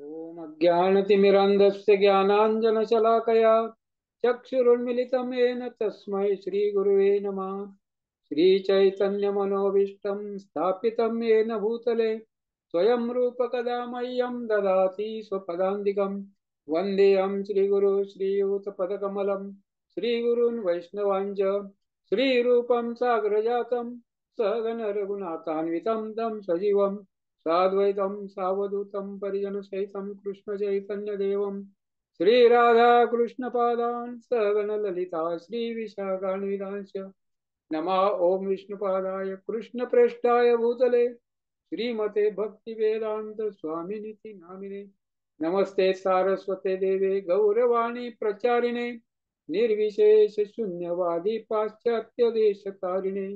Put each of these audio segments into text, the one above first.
ओम अज्ञानतिमिरान्धस्य ज्ञानाञ्जनशलाकया चक्षुरुन्मिलितं येन तस्मै श्रीगुरुवे नमः। श्रीचैतन्यमनोभीष्टं स्थापितं येन भूतले स्वयं रूपकदा मह्यं ददाति स्वपदान्तिकं। वन्देऽहं श्रीगुरो श्रीयुतपदकमलं श्रीगुरून् वैष्णवाञ्च श्रीरूपं साग्रजातं सगण रघुनाथान्वितं तं सजीवं साद्वैतं सावधूतं परिजनसहितं कृष्णचैतन्यदेवं श्रीराधा कृष्णपादान् सगण ललिता श्रीविशाखान्वितांश्च नमः। ओम विष्णुपादाय कृष्णप्रेष्ठाय भूतले श्रीमते भक्तिवेदांत स्वामिनिति नामिने नमस्ते सारस्वते देवे गौरवाणी प्रचारिणे निर्विशेष शून्यवादी पाश्चात्य देशकारिणे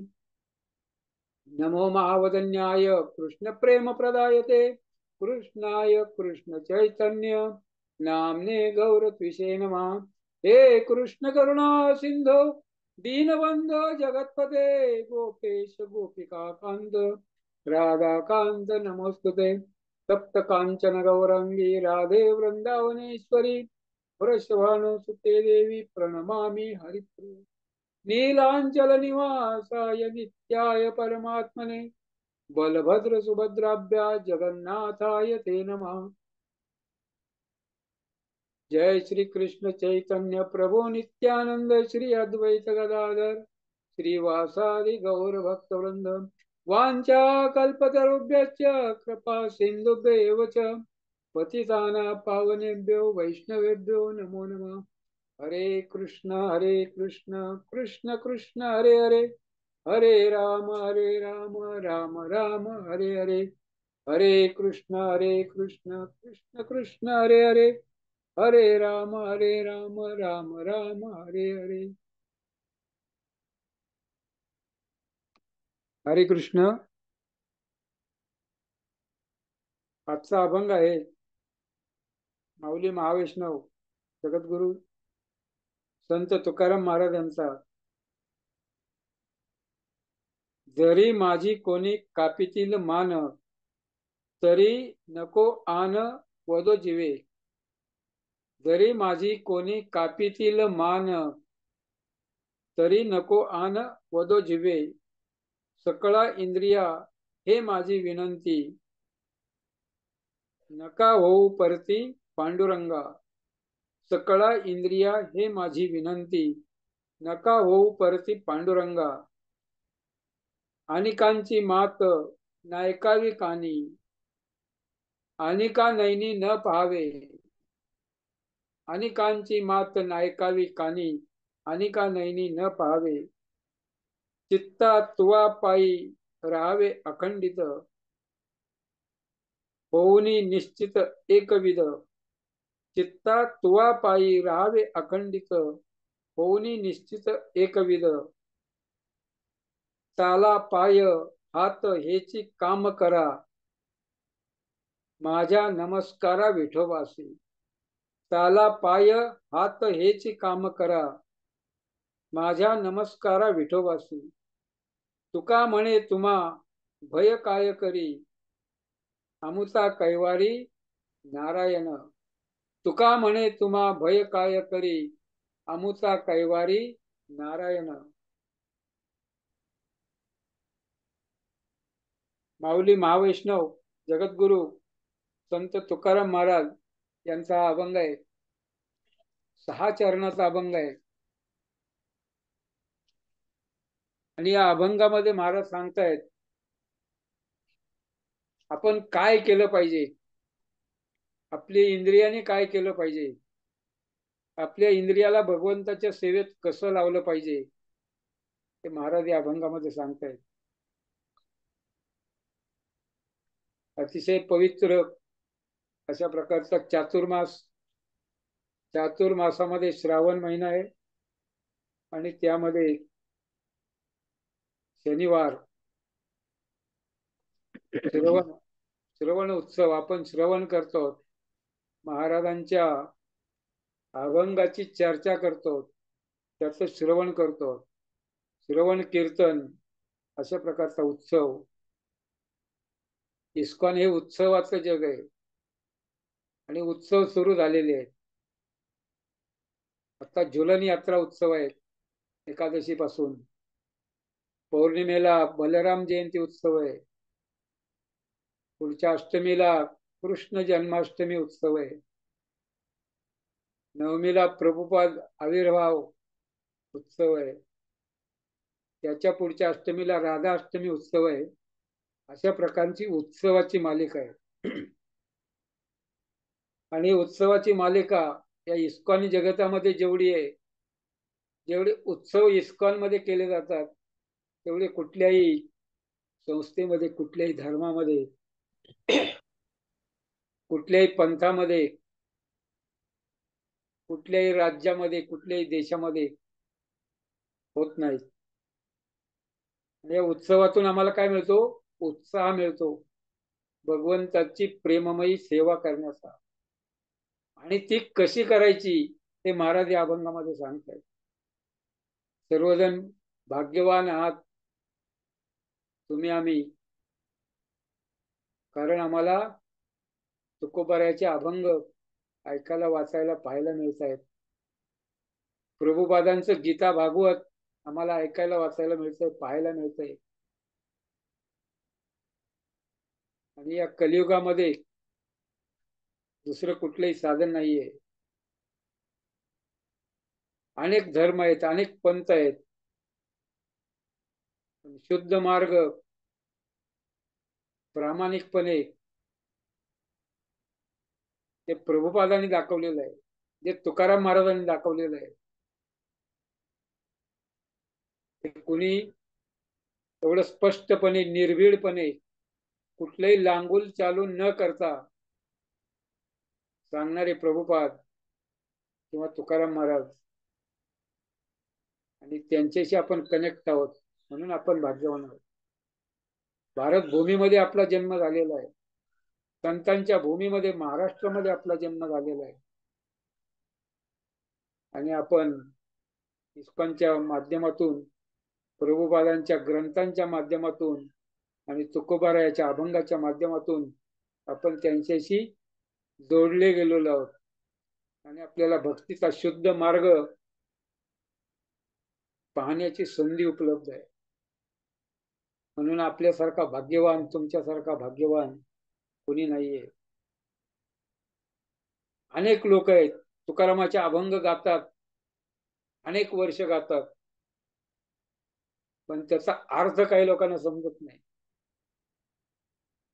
नमो महावदन्याय कृष्ण प्रेम प्रदायते कृष्णाय कृष्ण चैतन्य नामने गौरत्विषे नमः। हे कृष्ण करुणा सिंधो दीनबंधो जगतपते गोपेश गोपिका कांत राधा कांत नमोस्तुते तप्त कांचन गौरंगी राधे वृंदावनेश्वरी वृषभानुसुते देवी प्रणमामि हरिप्रिय नीलांचल निवासाय नित्याय परमात्मने बलभद्र सुभद्राभ्या जगन्नाथाय ते नमः। जय श्री कृष्ण चैतन्य प्रभु नित्यानंद श्री अद्वैत गदाधर श्रीवासादि गौर भक्त वृंद वांछा कल्पतरुभ्यश्च कृपा सिंधुभ्येव च पतितानां पावनेभ्यो वैष्णवेभ्यो नमो नमः। हरे कृष्ण कृष्ण कृष्ण हरे हरे हरे राम राम राम हरे हरे हरे कृष्ण कृष्ण कृष्ण हरे हरे हरे राम राम राम हरे हरे। हरे कृष्ण। आजचा अभंग आहे माऊली महावैष्णव जगद्गुरु संत तुकाराम महाराज यांचा। जरी माझी कोणी कापीतील मान तरी नको आन वदो जीवे। जरी माझी कोणी कापीतील मान तरी नको आन वदो जीवे। सकळा इंद्रिया हे माझी विनंती नका होऊ परती पांडुरंगा। सकळा इंद्रिया हे माझी विनंती नका होऊ परती पांडुरंगा। अनिकांची मात नायकावी कानी अनिका नैनी न पाहावे। अनिकांची मात नायकावी कानी अनिका नैनी न पाहावे। चित्ता तुवा पायी राहावे अखंडित होऊनी निश्चित एकविध। चित्ता तुवा पायी राहावे अखंडित होऊनी निश्चित एकविध। चाला पाय हात हेची काम करा माझ्या नमस्कारा विठोबासी। चाला पाय हात हेची काम करा माझ्या नमस्कारा विठोबासी। तुका म्हणे तुम्हा भय काय करी अमुता कैवारी नारायण। तुका म्हणे तुम्हा भय काय करी अमुता कैवारी नारायण। माऊली महावैष्णव जगद्गुरु संत तुकाराम महाराज यांचा हा अभंग आहे। 6 चरणाचा अभंग आहे आणि या अभंगामध्ये महाराज सांगतायत आपण काय केलं पाहिजे, आपली इंद्रियाने काय केलं पाहिजे, आपल्या इंद्रियाला भगवंताच्या सेवेत कसं लावलं पाहिजे ते महाराज या अभंगामध्ये सांगतायत। अतिशय पवित्र अशा प्रकारचा चातुर्मास, चातुर्मासामध्ये श्रावण महिना आहे आणि त्यामध्ये शनिवार श्रवण श्रवण उत्सव आपण श्रवण करतो, महाराजांच्या अभंगाची चर्चा करतो, त्याचं श्रवण करतो, श्रवण कीर्तन अशा प्रकारचा उत्सव। इस्कॉन हे उत्सवाचं जग आहे। आणि उत्सव सुरू झालेले आहेत. आता झुलन यात्रा उत्सव आहे, एकादशी पासून. पौर्णिमेला बलराम जयंती उत्सव आहे. पुढच्या अष्टमीला कृष्ण जन्माष्टमी उत्सव आहे. नवमीला प्रभुपाद आविर्भाव उत्सव आहे. त्याच्या पुढच्या अष्टमीला राधा अष्टमी उत्सव आहे. अशा प्रकारची उत्सवाची मालिका आहे. आणि उत्सवाची मालिका या इस्कॉन जगतामध्ये जेवढी आहे, जेवढे उत्सव इस्कॉन मध्ये केले जातात, तेवढे कुठल्याही संस्थेमध्ये, कुठल्याही धर्मामध्ये, कुठल्याही पंथामध्ये, कुठल्याही राज्यामध्ये, कुठल्याही देशामध्ये होत नाही. या उत्सवातून आम्हाला काय मिळतो? उत्साह मिळतो भगवंताची प्रेममयी सेवा करण्याचा. आणि ती कशी करायची ते महाराज या अभंगामध्ये सांगतायत. सर्वजण भाग्यवान आहात तुम्ही आम्ही, कारण आम्हाला तुकोबारायाचे अभंग ऐकायला, वाचायला, पाहायला मिळत आहेत. प्रभुपादांचं गीता भागवत आम्हाला ऐकायला, वाचायला मिळतंय, पाहायला मिळतंय. आणि या कलियुगामध्ये दुसरं कुठलंही साधन नाहीये. अनेक धर्म आहेत, अनेक पंथ आहेत, शुद्ध मार्ग प्रामाणिकपणे ते प्रभुपादांनी दाखवलेलं आहे, जे तुकाराम महाराजांनी दाखवलेलं आहे. ते कुणी एवढं स्पष्टपणे, निर्भीडपणे, कुठलंही लांगुल चालून न करता सांगणारे प्रभुपाद किंवा तुकाराम महाराज. आणि त्यांच्याशी आपण कनेक्ट आहोत, म्हणून आपण भाग्यवान आहोत. भारत भूमीमध्ये आपला जन्म झालेला आहे. संतांच्या भूमीमध्ये, महाराष्ट्रामध्ये आपला जन्म झालेला आहे. आणि आपण इस्कॉनच्या माध्यमातून, प्रभुपादांच्या ग्रंथांच्या माध्यमातून आणि तुकोबारायाच्या अभंगाच्या माध्यमातून आपण त्यांच्याशी जोडले गेलेलो आहोत. आणि आपल्याला भक्तीचा शुद्ध मार्ग पाहण्याची संधी उपलब्ध आहे. म्हणून आपल्यासारखा भाग्यवान, तुमच्यासारखा भाग्यवान कोणी नाहीये. अनेक लोक आहेत तुकारामाचे अभंग गातात, अनेक वर्ष गातात, पण त्याचा अर्थ काही लोकांना समजत नाही.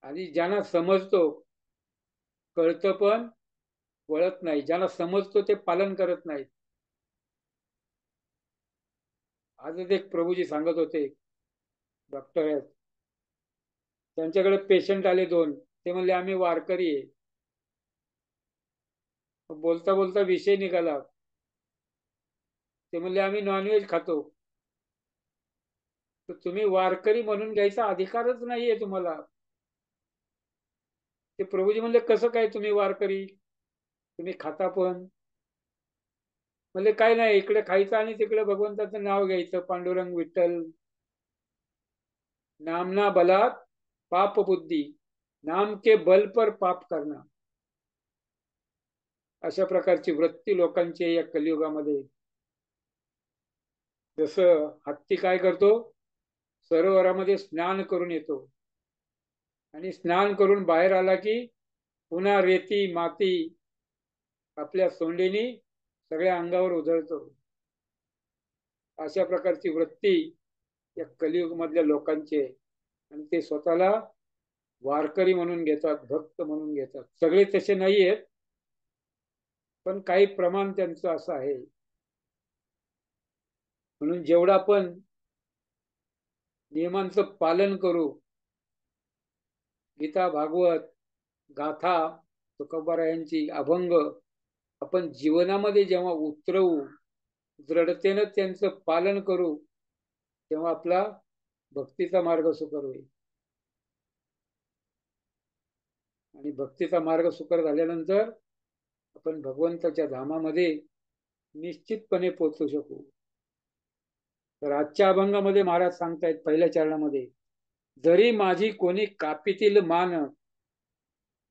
आणि ज्यांना समजतो, कळतं, पण वळत नाही. ज्यांना समजतो ते पालन करत नाहीत. आजच एक प्रभूजी सांगत होते, डॉक्टर आहेत, त्यांच्याकडे पेशंट आले 2. ते म्हणले आम्ही वारकरी आहे. बोलता बोलता विषय निघाला. ते म्हणले आम्ही नॉनव्हेज खातो. तर तुम्ही वारकरी म्हणून घ्यायचा अधिकारच नाहीये तुम्हाला. ते प्रभूजी म्हणले कसं काय तुम्ही वारकरी, तुम्ही खाता पण? म्हणजे काय नाही, इकडे खायचं आणि तिकडे भगवंताचं नाव घ्यायचं, पांडुरंग विठ्ठल. नामना बलात पाप बुद्धी, नाम के बल पर पाप करना. अशा प्रकारची वृत्ती लोकांची या कलियुगामध्ये. जसं हत्ती काय करतो, सरोवरामध्ये स्नान करून येतो, आणि स्नान करून बाहेर आला की पुन्हा रेती माती आपल्या सोंडेनी सगळ्या अंगावर उधळतो. अशा प्रकारची वृत्ती या कलियुग मधल्या लोकांची आहे. आणि ते स्वतःला वारकरी म्हणून घेतात, भक्त म्हणून घेतात. सगळे तसे नाही आहेत, पण काही प्रमाण त्यांचं असं आहे. म्हणून जेवढं आपण नियमांचं पालन करू, गीता भागवत गाथा तुकोबारायांची अभंग आपण जीवनामध्ये जेव्हा उतरवू, दृढतेनं त्यांचं पालन करू, तेव्हा आपला भक्तीचा मार्ग सुकर होईल. आणि भक्तीचा मार्ग सुकर झाल्यानंतर आपण भगवंताच्या धामामध्ये निश्चितपणे पोहोचू शकू. तर आजच्या अभंगामध्ये महाराज सांगतायत, पहिल्या चरणामध्ये, जरी माझी कोणी कापितील मान,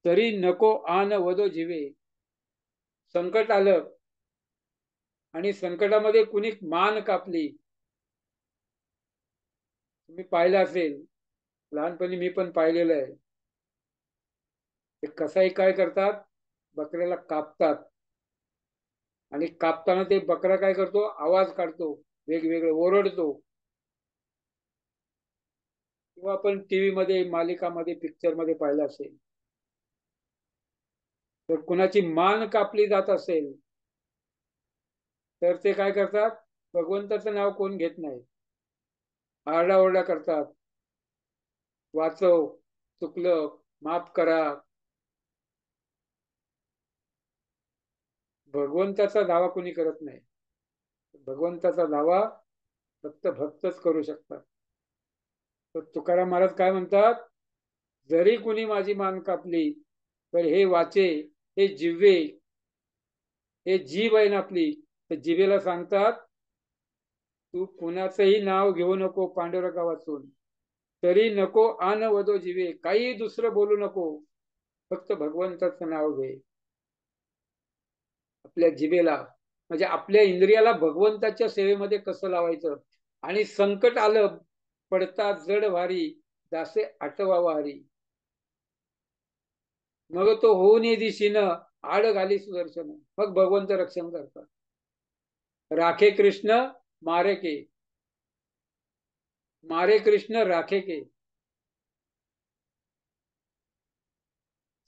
तरी नको आन वदो जीवे. संकट आलं आणि संकटामध्ये कुणी मान कापली. तुम्ही पाहिलं असेल, लहानपणी मी पण पाहिलेलं आहे. ते कसाई काय करतात, बकऱ्याला कापतात आणि कापताना ते बकरा काय करतो, आवाज काढतो, वेगवेगळे ओरडतो. किंवा आपण टीव्ही मध्ये, मालिकामध्ये, पिक्चर मध्ये पाहिलं असेल. तर कुणाची मान कापली जात असेल तर ते काय करतात, भगवंताचं नाव कोण घेत नाही, आरडाओरडा करतात, वाचव, चुकलं, माफ करा. भगवंताचा दावा कोणी करत नाही. भगवंताचा दावा फक्त भक्तच करू शकतात. तर तुकाराम महाराज काय म्हणतात, जरी कुणी माझी मान कापली तर हे वाचे, हे जिव्हे, हे जीव आहे ना आपली, तर जिभेला सांगतात, तू कुणाचंही नाव घेऊ नको पांडुरंगा वाचून. तरी नको आन वदो जीवे, काही दुसरं बोलू नको, फक्त भगवंताचं नाव घे. आपल्या जिभेला, म्हणजे आपल्या इंद्रियाला भगवंताच्या सेवेमध्ये कसं लावायचं. आणि संकट आलं, पडता जड भारी, दासे आटवावा हरी. मग तो होऊन ये दिशीन, आड घाली सुदर्शन. मग भगवंत रक्षण करतात. राखे कृष्ण मारे के, मारे कृष्ण राखे के.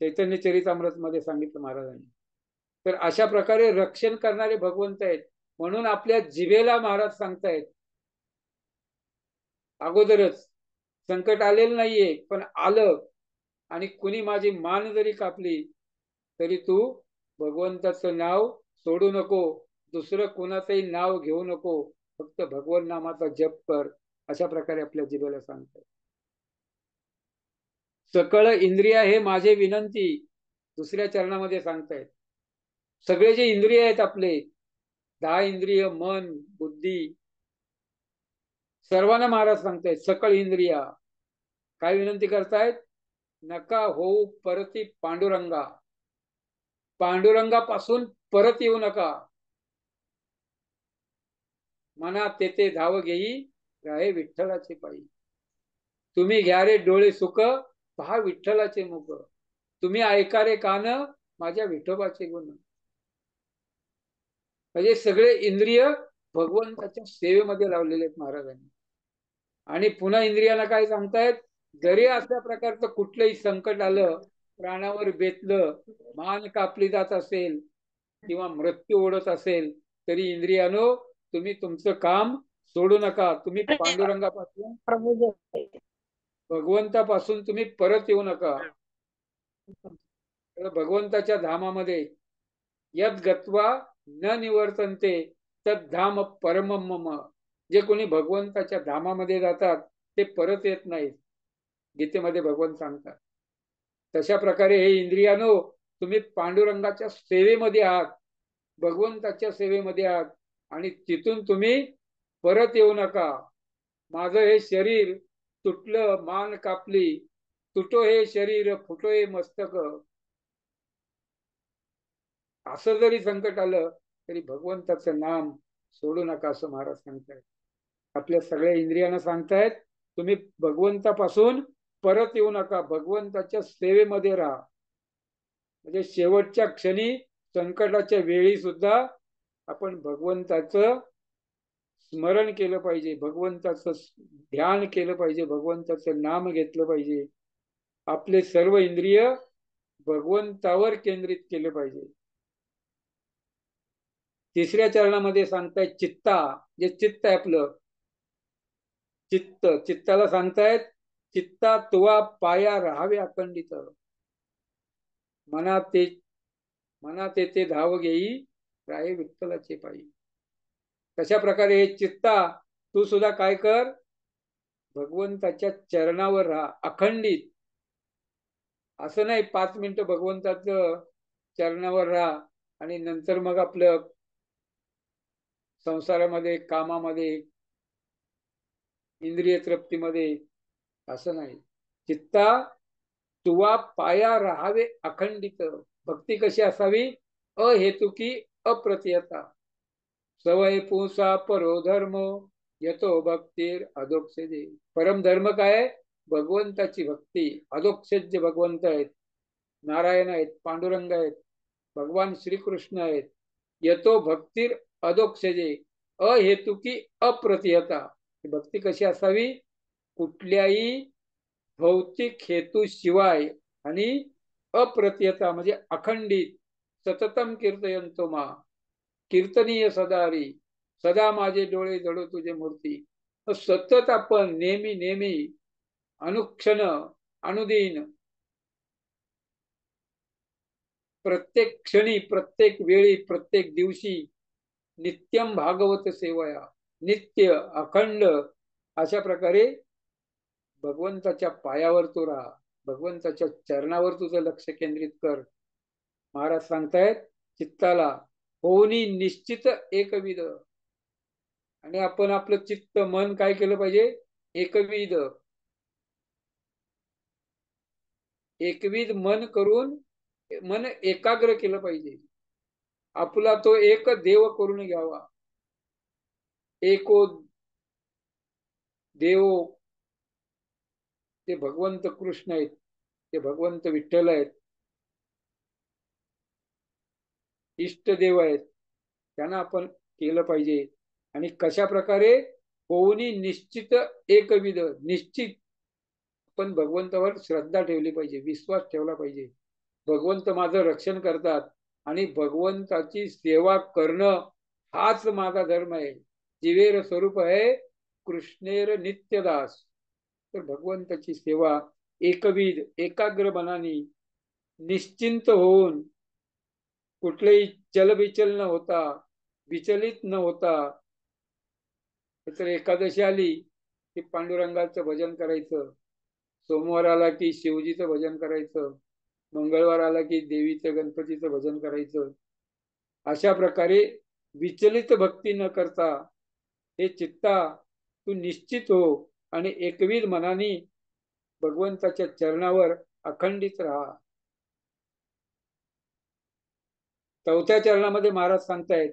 चैतन्य चरितामृत मध्ये सांगितलं महाराजांनी. तर अशा प्रकारे रक्षण करणारे भगवंत आहेत. म्हणून आपल्या जिभेला महाराज सांगतायत अगोदरच, संकट आलेलं नाहीये पण आलं आणि कुणी माझी मान जरी कापली तरी तू भगवंताचं नाव सोडू नको, दुसरं कुणाचंही नाव घेऊ नको, फक्त भगवन नामाचा जप कर. अशा प्रकारे आपल्या जिभेला सांगतात. सकळ इंद्रिया हे माझे विनंती, दुसऱ्या चरणामध्ये सांगतायत. सगळे जे इंद्रिय आहेत आपले, 10 इंद्रिय, मन, बुद्धी, सर्वांना महाराज सांगतायत सकळ इंद्रिया. काय विनंती करतायत, नका होऊ परती पांडुरंगा, पांडुरंगापासून परत येऊ नका. मना तेथे धाव घेई, राहे विठ्ठलाचे पायी. तुम्ही घ्या रे डोळे सुख, पहा विठ्ठलाचे मुख. तुम्ही ऐका रे कान, माझ्या विठोबाचे गुण. म्हणजे सगळे इंद्रिय भगवंताच्या सेवेमध्ये लावलेले आहेत महाराजांनी. आणि पुन्हा इंद्रियांना काय सांगतायत, जरी अशा प्रकारचं कुठलंही संकट आलं, प्राणावर बेतलं, मान कापली जात असेल किंवा मृत्यू ओढत असेल, तरी इंद्रियानो तुम्ही तुमचं काम सोडू नका. तुम्ही पांडुरंगापासून, भगवंतापासून तुम्ही परत येऊ नका. भगवंताच्या धामामध्ये यद गत्वा न निवर्तन्ते तद धाम परम मम. जे कोणी भगवंताच्या धामामध्ये जातात ते परत येत नाहीत, गीतेमध्ये भगवंत सांगतात. तशा प्रकारे हे इंद्रियानो तुम्ही पांडुरंगाच्या सेवेमध्ये आहात, भगवंताच्या सेवेमध्ये आहात आणि तिथून तुम्ही परत येऊ नका. माझं हे शरीर तुटलं, मान कापली, तुटो हे शरीर, फुटो हे मस्तक, असं जरी संकट आलं तरी भगवंताचं नाम सोडू नका, असं महाराज सांगतायत. आपल्या सगळ्या इंद्रियांना सांगतायत तुम्ही भगवंतापासून परत येऊ नका, भगवंताच्या सेवेमध्ये राहा. म्हणजे शेवटच्या क्षणी, संकटाच्या वेळी सुद्धा आपण भगवंताचं स्मरण केलं पाहिजे, भगवंताचं ध्यान केलं पाहिजे, भगवंताचं नाम घेतलं पाहिजे. आपले सर्व इंद्रिय भगवंतावर केंद्रित केले पाहिजे. तिसऱ्या चरणामध्ये सांगतायत चित्ता, जे चित्त आहे आपलं, चित्त, चित्ताला सांगतायत चित्ता तुवा पाया राहावे अखंडित. मना तेथे धाव घेई, राहे विठ्ठलाचे पायी. तशा प्रकारे हे चित्ता तू सुद्धा काय कर, भगवंताच्या चरणावर राहा अखंडित. असं नाही 5 मिनिटं भगवंताचं चरणावर राहा आणि नंतर मग आपलं संसारामध्ये, कामामध्ये, इंद्रिय तृप्तीमध्ये, असं नाही. चित्ता तुवा पाया राहावे अखंडित. भक्ती कशी असावी? अहेतुकी, अप्रतिहता. सवय पुंसा परो धर्म, येतो भक्तीर अधोक्षजे. परम धर्म काय? भगवंताची भक्ती. अधोक्षज जे भगवंत आहेत, नारायण आहेत, पांडुरंग आहेत, भगवान श्रीकृष्ण आहेत. येतो भक्तीर अधोक्षजे, अहेतुकी, अप्रतिहता. भक्ती कशी असावी? कुठल्याही भौतिक हेतू शिवाय आणि अप्रतिहता म्हणजे अखंडित. सततम कीर्तयंतो मा, कीर्तनीय सदारी, सदा माझे डोळे जडो तुझे मूर्ती. सतत आपण नेहमी नेहमी, अनुक्षण, अनुदिन, प्रत्येक क्षणी, प्रत्येक वेळी, प्रत्येक दिवशी नित्यम भागवत सेवया, नित्य अखंड अशा प्रकारे भगवंताच्या पायावर तू राहा, भगवंताच्या चरणावर तुझं लक्ष केंद्रित कर. महाराज सांगतायत चित्ताला होनी निश्चित एकविध. आणि आपण आपलं चित्त मन काय केलं पाहिजे? एकविध. एकविध मन करून मन एकाग्र केलं पाहिजे. आपला तो एक देव करून घ्यावा. एको देव, ते भगवंत कृष्ण आहेत, ते भगवंत विठ्ठल आहेत, इष्टदेव आहेत. त्यांना आपण केलं पाहिजे. आणि कशा प्रकारे? होऊनी निश्चित एकविध. निश्चित पण भगवंतावर श्रद्धा ठेवली पाहिजे, विश्वास ठेवला पाहिजे. भगवंत माझं रक्षण करतात आणि भगवंताची सेवा करणं हाच माझा धर्म आहे. जीवेर स्वरूप आहे कृष्णेर नित्यदास. तर भगवंताची सेवा एकविध, एकाग्र मनाने, निश्चिंत होऊन, कुठलेही चलबिचल न होता, विचलित न होता. तर एकादशी आली की पांडुरंगाचं भजन करायचं, सोमवार आला की शिवजीचं भजन करायचं, मंगळवार आला की देवीचं, गणपतीचं भजन करायचं. अशा प्रकारे विचलित भक्ती न करता हे चित्ता तू निश्चित हो आणि एकविध मनाने भगवंताच्या चरणावर अखंडित राहा. चौथ्या चरणामध्ये महाराज सांगतायत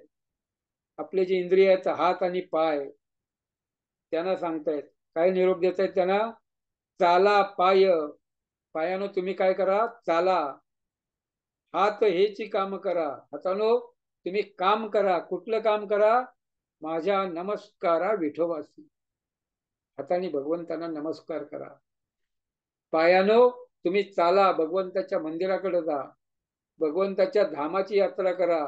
आपले जे इंद्रिय आहेत, हात आणि पाय, त्यांना सांगतायत काय निरोप देत आहेत त्यांना? चाला पाय. पायानं तुम्ही काय करा? चाला. हात हेची काम करा. हातानो तुम्ही काम करा. कुठलं काम करा? माझ्या नमस्कारा विठोबासी. हाताने भगवंतांना नमस्कार करा. पायानो तुम्ही चाला, भगवंताच्या मंदिराकडे जा, भगवंताच्या धामाची यात्रा करा,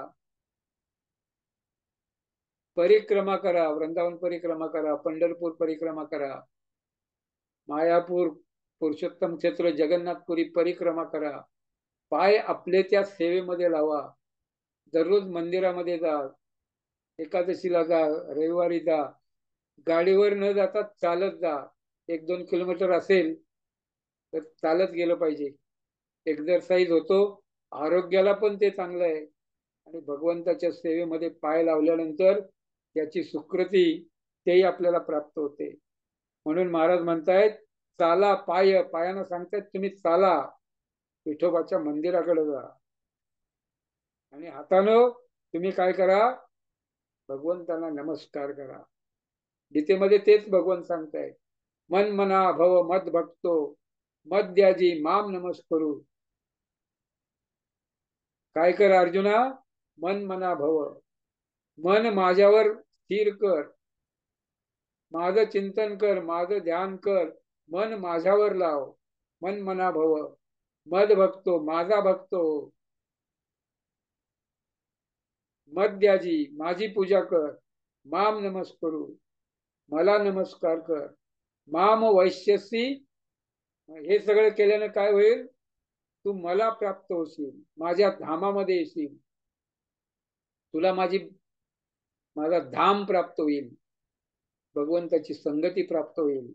परिक्रमा करा, वृंदावन परिक्रमा करा, पंढरपूर परिक्रमा करा, मायापूर, पुरुषोत्तम क्षेत्र, जगन्नाथपुरी परिक्रमा करा. पाय आपले त्या सेवेमध्ये लावा. दररोज मंदिरामध्ये जा, एकादशीला जा, रविवारी जा. गाडीवर न जाता चालत जा. 1-2 किलोमीटर असेल तर चालत गेलं पाहिजे. एक्झरसाइज होतो, आरोग्याला पण ते चांगलं आहे. आणि भगवंताच्या सेवेमध्ये पाय लावल्यानंतर त्याची सुकृती तेही आपल्याला प्राप्त होते. म्हणून महाराज म्हणतायत चाला पाय. पायानं सांगतायत तुम्ही चाला, विठोबाच्या मंदिराकडे जा. आणि हातानं तुम्ही काय करा? भगवंतांना नमस्कार करा. गीतेमध्ये तेच भगवान सांगतायत. मन मना भव मद भक्तो, मद्याजी माम नमस्करू. काय कर अर्जुना? मन मना भव, मन माझ्यावर स्थिर कर, माझं चिंतन कर, माझं ध्यान कर, मन माझ्यावर लाव. मन मना भव, मद भक्तो, माझा भक्तो, मद्याजी माझी पूजा कर, माम नमस्करू मला नमस्कार कर, माम वैश्यसी. हे सगळं केल्यानं काय होईल? तू मला प्राप्त होशील, माझ्या धामामध्ये येशील, तुला माझा धाम प्राप्त होईल, भगवंताची संगती प्राप्त होईल.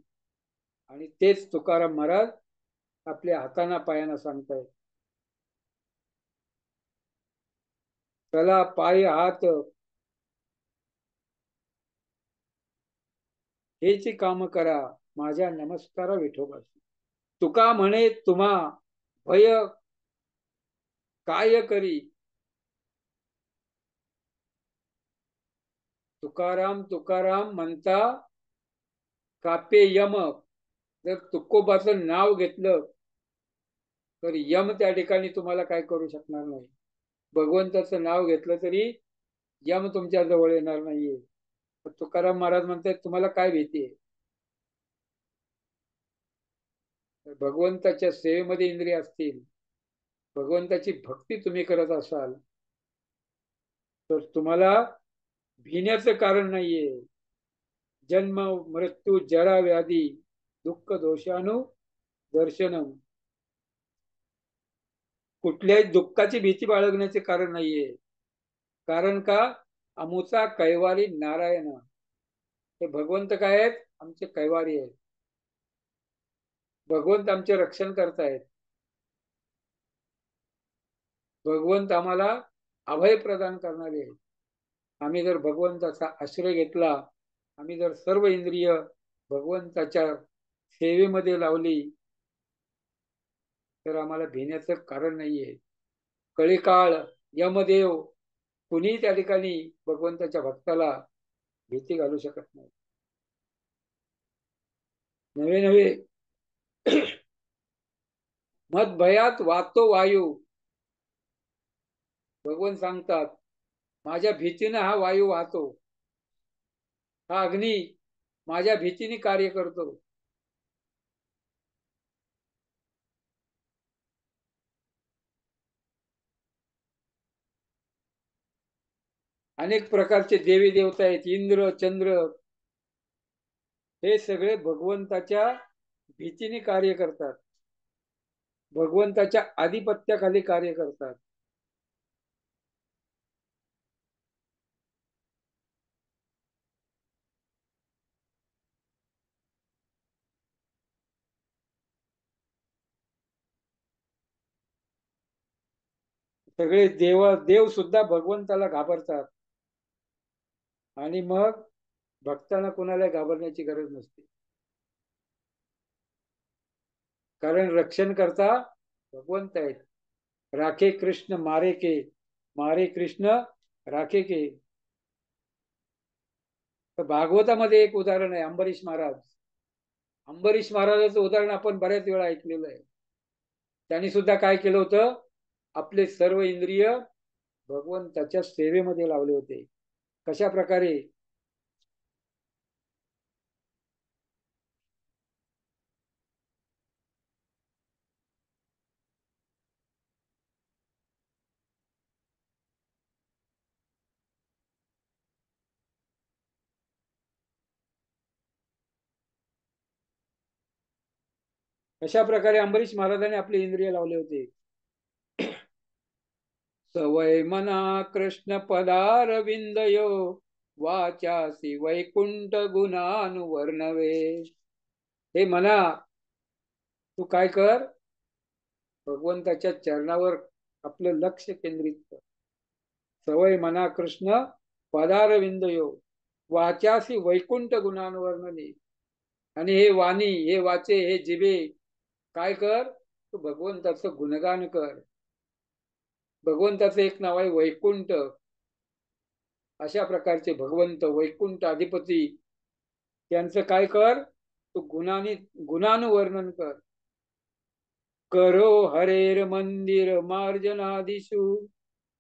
आणि तेच तुकाराम महाराज आपल्या हाताना पायाना सांगतायत. चला पाय हात हेची काम करा, माझ्या नमस्कारा विठोबाची. तुका म्हणे तुम्हा भय काय करी. तुकाराम तुकाराम म्हणता कापे यम. जर तुकोबाचं नाव घेतलं तर यम त्या ठिकाणी तुम्हाला काय करू शकणार नाही. भगवंताचं नाव घेतलं तरी यम तुमच्या जवळ येणार नाहीये. तुकाराम महाराज म्हणतात तुम्हाला काय भीती आहे. भगवंताच्या सेवेमध्ये इंद्रिय असतील, भगवंताची भक्ती तुम्ही करत असाल तर तुम्हाला भिण्याचं कारण नाहीये. जन्म मृत्यू जरा व्याधी दुःख दोषानु दर्शनम. कुठल्याही दुःखाची भीती बाळगण्याचे कारण नाहीये. कारण का अमुचा कैवारी नारायण. हे भगवंत काय आहेत, आमचे कैवारी आहेत. भगवंत आमचे रक्षण करतायत. भगवंत आम्हाला अभय प्रदान करणारे आहेत. आम्ही जर भगवंताचा आश्रय घेतला, आम्ही जर सर्व इंद्रिय भगवंताच्या सेवेमध्ये लावली तर आम्हाला भिण्याचं कारण नाहीये. कळीकाळ यमदेव कुणी त्या ठिकाणी भगवंताच्या भक्ताला भीती घालू शकत नाही. नवे नवे मत भयात वातो वायू. भगवान सांगतात माझ्या भीतीने हा वायू वाहतो, हा अग्नी माझ्या भीतीने कार्य करतो. अनेक प्रकारचे देवी देवता आहेत, इंद्र चंद्र, हे सगळे भगवंताच्या भीतीने कार्य करतात, भगवंताच्या आधिपत्याखाली कार्य करतात. सगळे देव सुद्धा भगवंताला घाबरतात. आणि मग भक्तांना कोणाला घाबरण्याची गरज नसते. कारण रक्षण करता भगवंत आहेत. राखे कृष्ण मारे के, मारे कृष्ण राखे के. तर भागवतामध्ये एक उदाहरण आहे, अंबरीश महाराज. अंबरीश महाराजाचं उदाहरण आपण बऱ्याच वेळा ऐकलेलं आहे. त्यांनी सुद्धा काय केलं होतं, आपले सर्व इंद्रिय भगवंताच्या सेवेमध्ये लावले होते. कशा प्रकारे. कशा प्रकारे अंबरीश महाराजांनी आपले इंद्रिय लावले होते. सवय मना कृष्ण पदार विंदयो वाचासी वैकुंठ गुणानुवर्णवे. हे मना, तू काय कर, भगवंताच्या चरणावर आपलं लक्ष केंद्रित कर. सवय मना कृष्ण पदार विंदयो वाचासी वैकुंठ गुणानुवर्णने. आणि हे वाणी, हे वाचे, हे जिबे काय कर, तू भगवंताचं गुणगान कर. भगवंताचं एक नाव आहे वैकुंठ. अशा प्रकारचे भगवंत वैकुंठ अधिपती, त्यांचं काय कर, तू गुणानुवर्णन कर. करो हरेर मंदिर मार्जनादिशू.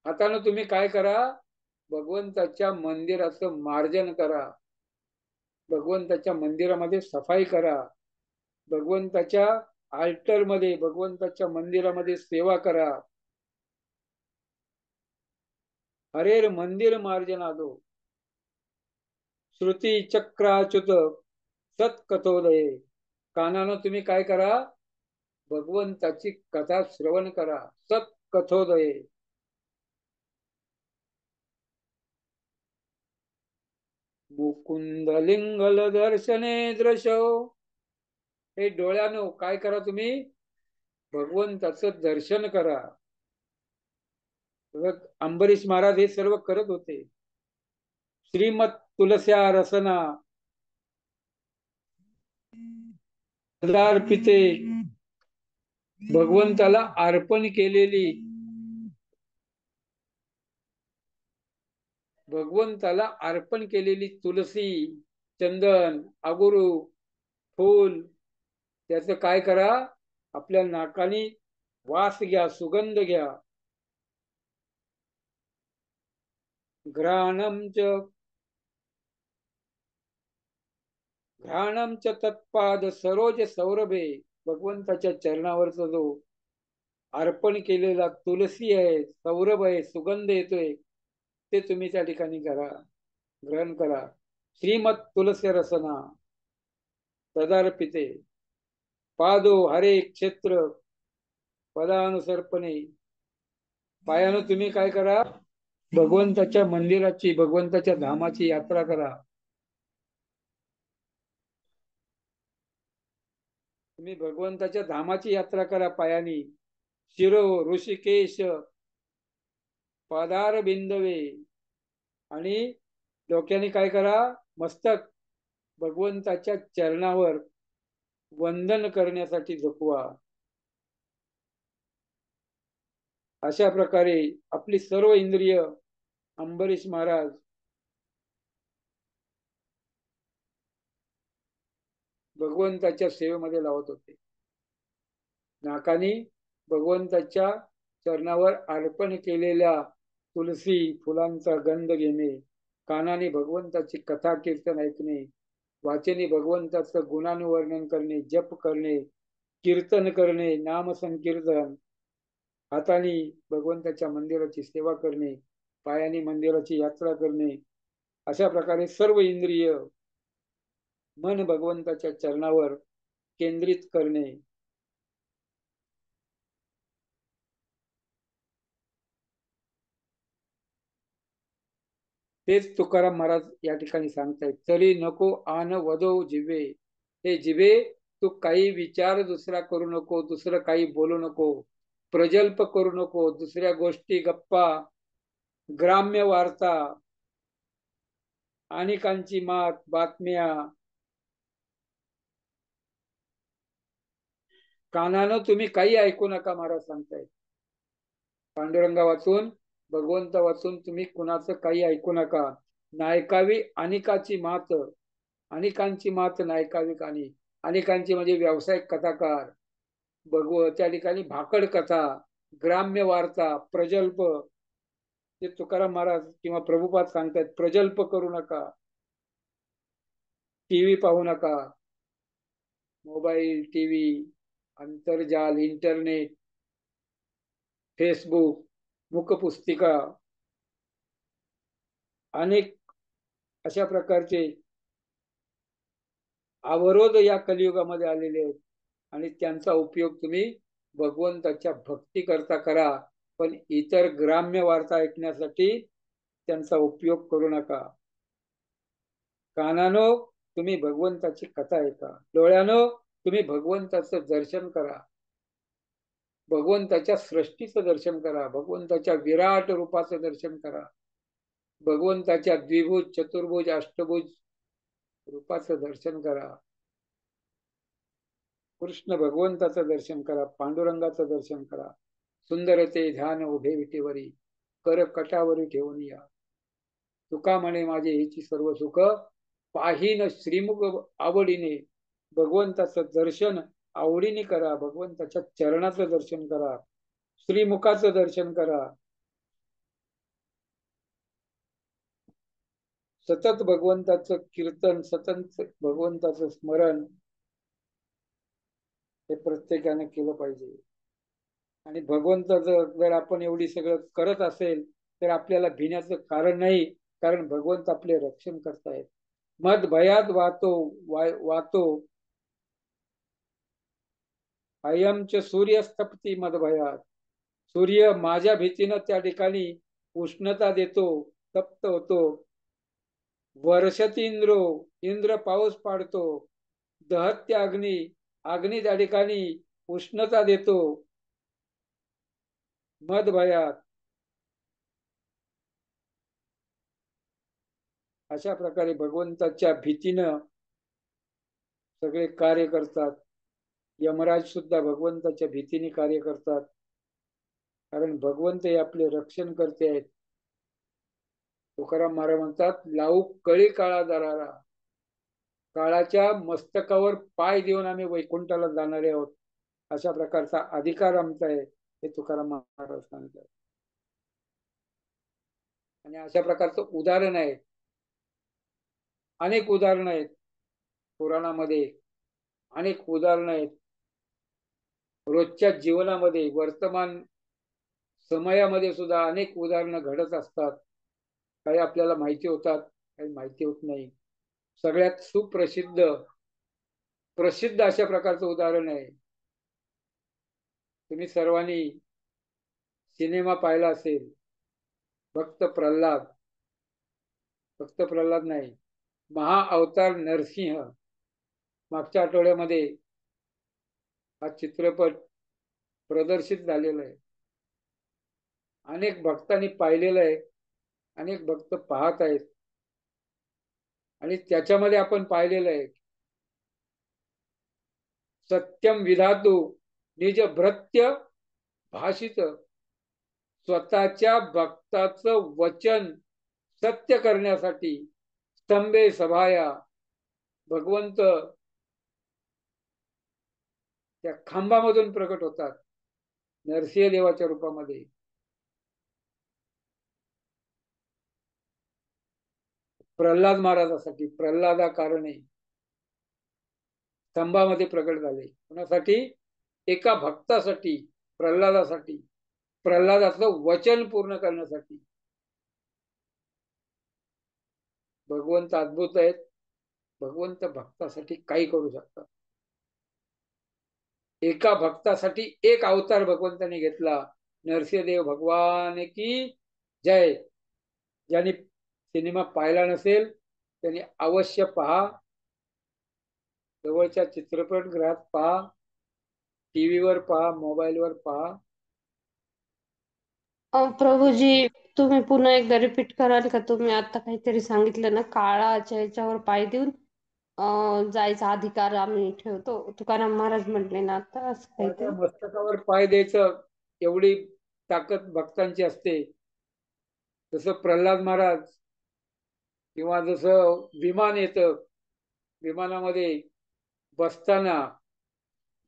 हातानं तुम्ही काय करा, भगवंताच्या मंदिराचं मार्जन करा, भगवंताच्या मंदिरामध्ये सफाई करा, भगवंताच्या अल्टरमध्ये, भगवंताच्या मंदिरामध्ये सेवा करा. हरेर मंदिर मार्जनादो श्रुती चक्राच्युत सत्कथोदये. कानानं तुम्ही काय करा, भगवंताची कथा श्रवण करा. सत्कथोदये. मुकुंद लिंगल दर्शने दृशो. हे डोळ्यानं काय करा, तुम्ही भगवंताचं दर्शन करा. अंबरीश महाराज हे सर्व करत होते. श्रीमत तुलस्या रसना अर्पिते भगवंताला अर्पण केलेली तुलसी, चंदन, अगुरू, फूल त्याचं काय करा, आपल्या नाकाने वास घ्या, सुगंध घ्या. घ्राणम च तत्पाद सरोज सौरभे, भगवंताच्या चरणावरचा जो अर्पण केलेला तुलसी आहे, सौरभ आहे, सुगंध येतोय, ते तुम्ही त्या ठिकाणी करा, ग्रहण करा. श्रीमत तुलसी रसना तदार्पिते पादो हरे क्षेत्र पदानुसर्पणे. पायानं तुम्ही काय करा, भगवंताच्या मंदिराची, भगवंताच्या धामाची यात्रा करा. तुम्ही भगवंताच्या धामाची यात्रा करा पायानी. शिरो ऋषिकेश पादार बिंदवे, आणि डोक्याने काय करा, मस्तक भगवंताच्या चरणावर वंदन करण्यासाठी झुकवा. अशा प्रकारे आपली सर्व इंद्रिय अंबरीश महाराज भगवंताच्या सेवेमध्ये लावत होते. नाकानी भगवंताच्या चरणावर अर्पण केलेल्या तुलसी फुलांचा गंध घेणे, कानाने भगवंताची कथा कीर्तन ऐकणे, वाचेने भगवंताचं गुणानुवर्णन करणे, जप करणे, कीर्तन करणे, नाम संकीर्तन, हाताने भगवंताच्या मंदिराची सेवा करणे, पायाने मंदिराची यात्रा करणे. अशा प्रकारे सर्व इंद्रिय मन भगवंताच्या चरणावर केंद्रित करणे. तेच तुकाराम महाराज या ठिकाणी सांगतायत. तरी नको आन वदो जिवे, हे जिवे तू काही विचार दुसरा करू नको, दुसरं काही बोलू नको, प्रजल्प करू नको, दुसऱ्या गोष्टी, गप्पा, ग्राम्य वार्ता, अनेकांची मात, बातम्या कानानं तुम्ही काही ऐकू नका, महाराज सांगतायत. पांडुरंगा वाचून, भगवंत वाचून तुम्ही कुणाचं काही ऐकू नका. नायकावी अनेकाची मात, अनेकांची मात नायकावी कानी. अनेकांची म्हणजे व्यावसायिक कथाकार, त्या ठिकाणी भाकड कथा, ग्राम्य वार्ता, प्रजल्प, ते तुकाराम महाराज किंवा प्रभुपाद सांगतात, प्रजल्प करू नका, टीव्ही पाहू नका, मोबाईल, टीव्ही, आंतरजाल, इंटरनेट, फेसबुक, मुखपुस्तिका, अनेक अशा प्रकारचे अवरोध या कलियुगामध्ये आलेले आहेत, आणि त्यांचा उपयोग तुम्ही भगवंताच्या भक्ती करता करा, पण इतर ग्राम्य वार्ता ऐकण्यासाठी त्यांचा उपयोग करू नका. कानानो तुम्ही भगवंताची कथा ऐका, डोळ्यानो तुम्ही भगवंताचं दर्शन करा, भगवंताच्या सृष्टीचं दर्शन करा, भगवंताच्या विराट रूपाचं दर्शन करा, भगवंताच्या द्विभुज, चतुर्भुज, अष्टभुज रूपाचं दर्शन करा. कृष्ण भगवंताचं दर्शन करा, पांडुरंगाचं दर्शन करा. सुंदर ते ध्यान उभे विटेवरी, कर कटावरी ठेवून या. तुका म्हणे माझे हिची सर्व सुख, पाहीन श्रीमुख आवडीने. भगवंताचं दर्शन आवडीने करा, भगवंताच्या चरणाचं दर्शन करा, श्रीमुखाचं दर्शन करा. सतत भगवंताचं कीर्तन, सतत भगवंताचं स्मरण हे प्रत्येकाने केलं पाहिजे. आणि भगवंत जर आपण एवढी सगळं करत असेल तर आपल्याला भिण्याचं कारण नाही, कारण भगवंत आपले रक्षण करतायत. मद भयात वातो अयमच सूर्यस्तपती मद भयात. सूर्य माझ्या भीतीनं त्या ठिकाणी उष्णता देतो, तप्त होतो. वर्षतींद्रो, इंद्र पाऊस पाडतो. दहत्य अग्नी, अग्नी त्या ठिकाणी उष्णता देतो. मद भयात, अशा प्रकारे भगवंताच्या भीतीनं सगळे कार्य करतात. यमराज सुद्धा भगवंताच्या भीतीने कार्य करतात, कारण भगवंत हे आपले रक्षण करते आहेत. तुकाराम महाराज म्हणतात, लावू कळी काळा दरारा, काळाच्या मस्तकावर पाय देऊन आम्ही वैकुंठाला जाणारे आहोत, अशा प्रकारचा अधिकार आमचा आहे, हे तुकाराम महाराज सांगतात. आणि अशा प्रकारचं उदाहरण आहे, अनेक उदाहरण आहेत पुराणामध्ये, अनेक उदाहरण आहेत रोजच्या जीवनामध्ये, वर्तमान समयामध्ये सुद्धा अनेक उदाहरणं घडत असतात. काही आपल्याला माहिती होतात, काही माहिती होत नाही. सगळ्यात सुप्रसिद्ध प्रसिद्ध अशा प्रकारचं उदाहरण आहे, तुम्ही सर्वांनी सिनेमा पाहिला असेल, भक्त प्रल्हाद. फक्त प्रल्हाद नाही, महाअवतार नरसिंह. मागच्या आठवड्यामध्ये हा चित्रपट प्रदर्शित झालेला आहे, अनेक भक्तांनी पाहिलेलं आहे, अनेक भक्त पाहत आहेत. आणि त्याच्यामध्ये आपण पाहिलेलं आहे, सत्यम विधातू निज भृत्य भाषित, स्वतःच्या भक्ताचं वचन सत्य करण्यासाठी स्तंभे सभाया भगवंत त्या खांबामधून प्रकट होतात, नरसिंह देवाच्या रूपामध्ये. प्रल्हाद महाराजासाठी, प्रल्हादा कारणे स्तंभामध्ये प्रकट झाले. कोणासाठी? एका भक्तासाठी, प्रल्हादासाठी, प्रल्हादाचं वचन पूर्ण करण्यासाठी. भगवंत अद्भुत आहेत, भगवंत भक्तासाठी काही करू शकतात. एका भक्तासाठी एक अवतार भगवंताने घेतला. नरसिंहदेव भगवान की जय. ज्यांनी सिनेमा पाहिला नसेल त्यांनी अवश्य पहा, जवळच्या चित्रपटगृहात पहा, टीव्हीवर पहा, मोबाईलवर पहा. प्रभूजी, तुम्ही पुन्हा एकदा रिपीट कराल का? तुम्ही आता काहीतरी सांगितलं ना, काळाच्या याच्यावर पाय देऊन जायचा अधिकार आम्ही ठेवतो, तुकाराम महाराज म्हटले ना आता, असं त्या काहीतरी. मस्तकावर पाय द्यायचं एवढी ताकद भक्तांची असते. जसं प्रल्हाद महाराज, किंवा जसं विमान येतं, विमानामध्ये बसताना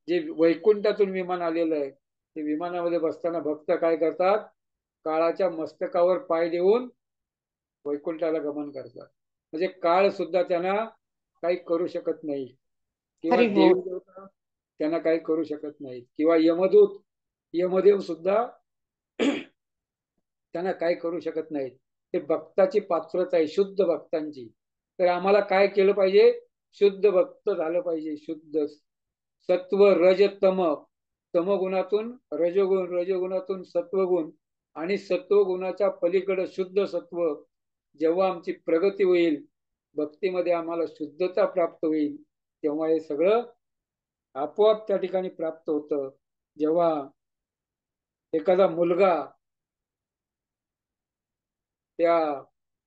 जे वैकुंठातून विमान आलेलं आहे, ते विमानामध्ये बसताना भक्त काय करतात? काळाच्या मस्तकावर पाय देऊन वैकुंठाला गमन करतात. म्हणजे काळ सुद्धा त्यांना काही करू शकत नाही, किंवा हरी बोल. देवी देवता त्यांना काही करू शकत नाही, किंवा यमदूत यमदेव सुद्धा त्यांना काय करू शकत नाहीत. ते भक्ताची पात्रता आहे, शुद्ध भक्तांची. तर आम्हाला काय केलं पाहिजे? शुद्ध भक्त झालं पाहिजे. शुद्ध सत्व रज तम, तमगुणातून रजगुण, रजगुणातून सत्वगुण, आणि सत्वगुणाच्या पलीकडे शुद्ध सत्व. जेव्हा आमची प्रगती होईल, भक्तीमध्ये आम्हाला शुद्धता प्राप्त होईल, तेव्हा हे सगळं आपोआप त्या ठिकाणी प्राप्त होतं. जेव्हा एखादा मुलगा त्या